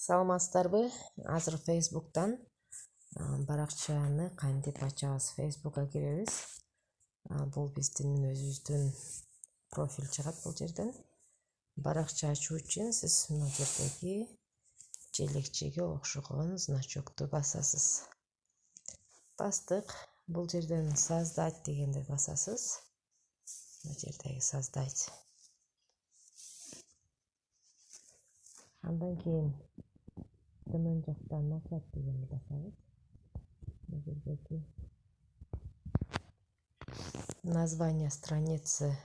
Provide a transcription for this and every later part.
Саламатсыздарбы? Азыр Facebook'tan баракчаны кантип ачабыз? Facebook'a киребиз. Бул биздин өзүбүздүн профиль чыгат бул жерден. Баракча ачуу үчүн сиз мына жердеги желекчеге окшогон значокту басасыз. Бастык. Бул жерден создать дегенди басасыз. Мына жердеги создать. Андан кийин төмөн жактан начать дегенди басабыз. Мына жердеги название страницы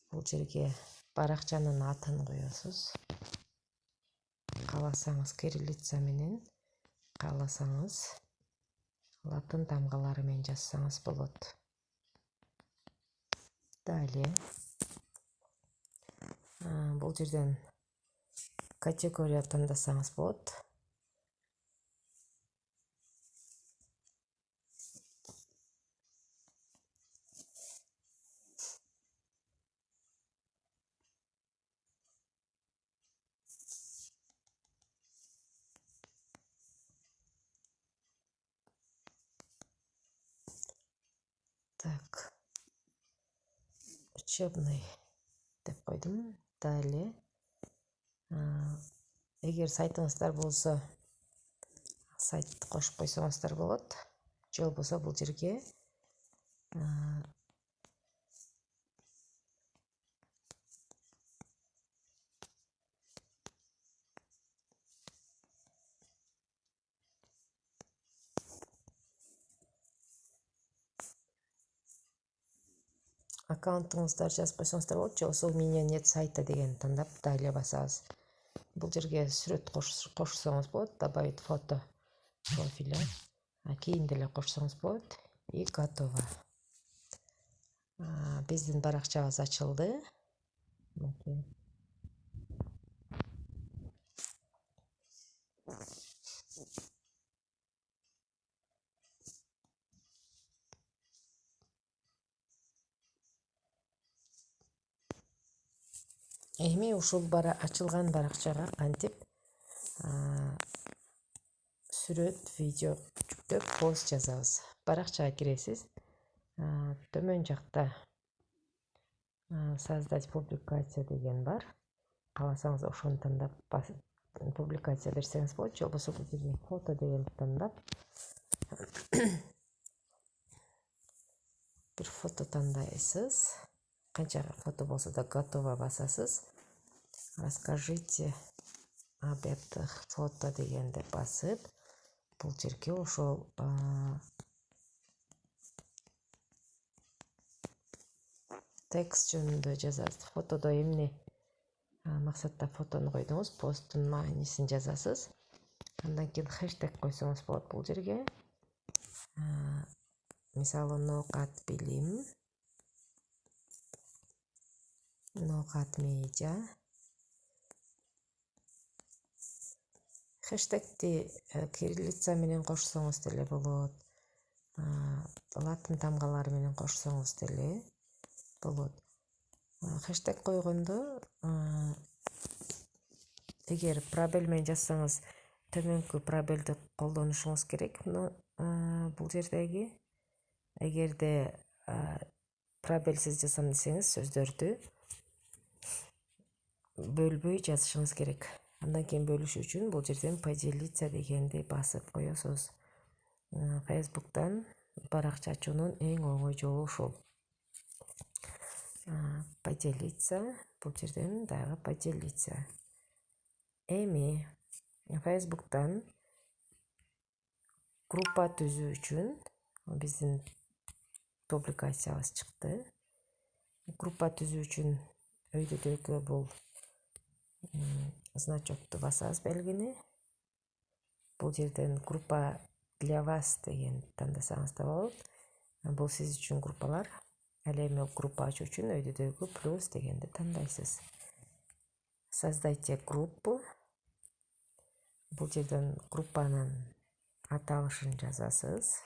бул жерге баракчанын атын коесуз. Кааласаңыз кириллица менен, кааласаңыз латын тамгалары менен жазсаңыз болот. Далее бул жерден категория тандасаңыз болот. Так. Учебный деп койдум. Далее эгер сайтыңыздар болсо, сайт кошуп койсоңуздар болот. Же болбосо бул жерге аккаунтуңуздар жазып койсоңуздар болот. Же болбосо у меня нет сайта деген тандап далее басабыз. Бул жерге сүрөт кошсоңуз болот, добавить фото профиля. Кийин деле кошсоңуз болот. И готово. Биздин баракчабыз ачылды. Эми ушул ачылган баракчага кантип сүрөт, видео жүктөп пост жазабыз. Баракчага киресиз. Төмөн жакта создать публикация деген бар. Кааласаңыз ошону тандап публикация берсеңиз болот. Же болбосо бул жерден фото дегенди тандап бир фото тандайсыз. Канча фото болсо да готово басасыз. Расскажите об этих фото дегенди басып, бул жерге ошол текст жөнүндө жазасыз. Фотодо эмне максатта фотону койдуңуз, посттун маанисин жазасыз. Андан кийин хэштег койсоңуз болот бул жерге. Мисалы ноокат билим, ноокат медиа. Хэштегти кириллица менен кошсоңуз деле болот. Латын тамгалары менен кошсоңуз деле болот. Хэштег койгондо эгер пробел менен жазсаңыз, төмөнкү пробелди колдонушуңуз керек. Бул жердеги эгерде пробелсиз жазсам десеңиз, сөздөрдү бөлбөй жазышыңыз керек. Андан кийин бөлүш үчүн бул жерден поделиться дегенди басып коесуз. Facebook'тан баракча ачуунун эң оңой жолу ушул. Поделиться, бул жерден дагы поделиться. Эми Facebook'тан группа түзүү үчүн биздин публикациябыз чыкты. Группа түзүү үчүн өйдөдөгү бул значокту басабыз белгини. Бул жерден группа для вас деген тандасаңыз да болот. Бул сиз үчүн группалар. Ал эми группа ачуу үчүн өйдөдөгү плюс дегенди тандайсыз. Создайте группу. Бул жерден группанын аталышын жазасыз.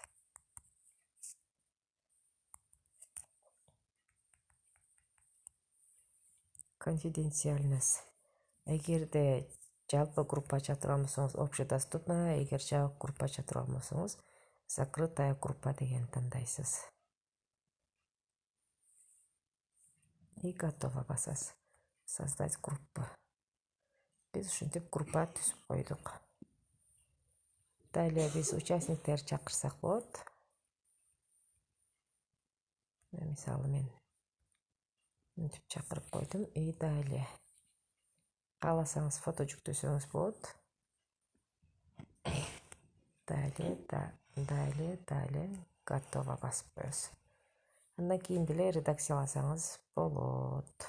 Конфиденциальность. Эгерде жалпы группа ача турган болсоңуз общедоступно, эгер жабык группа ача турган болсоңуз закрытая группа деген тандайсыз. И готово басасыз. Создать группу. Биз ушинтип группа түзүп койдук. Далее биз участниктерди чакырсак болот. Мисалы мен мынтип чакырып койдум. И далее кааласаңыз фото жүктөсөңүз болот. Далее готово басып коесуз. Андан кийин деле редакцияласаңыз болот.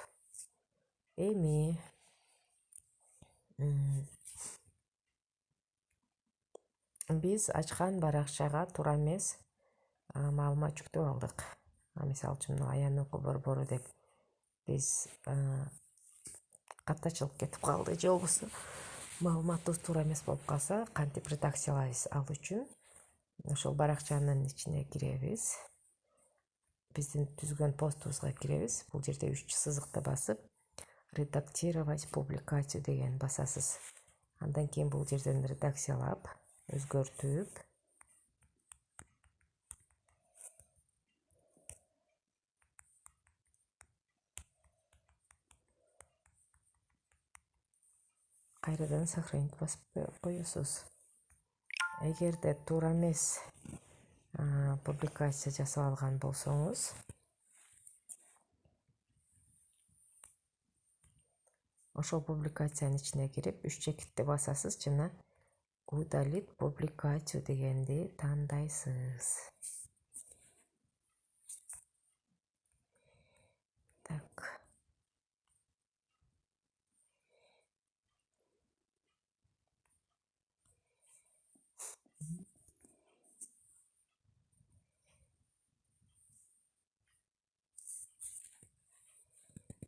Эми биз ачкан баракчага туура эмес маалымат жүктөп алдык. Мисалы үчүн аян окуу борбору деп биз каттачылык кетип калды, же болбосо маалыматыбыз туура эмес болуп калса, кантип редакциялайбыз? Ал үчүн ошол баракчанын ичине киребиз. Биздин түзгөн постубузга киребиз. Бул жерде 3 сызыкты басып, редактировать публикацию деген басасыз. Андан кийин бул жерден редакциялап, өзгөртүп, кайрадан сохранить басып коесуз. Эгерде туура эмес публикация жасап алган болсоңуз, ошол публикациянын ичине кирип 3 чекитти басасыз жана удалить публикацию дегенди тандайсыз.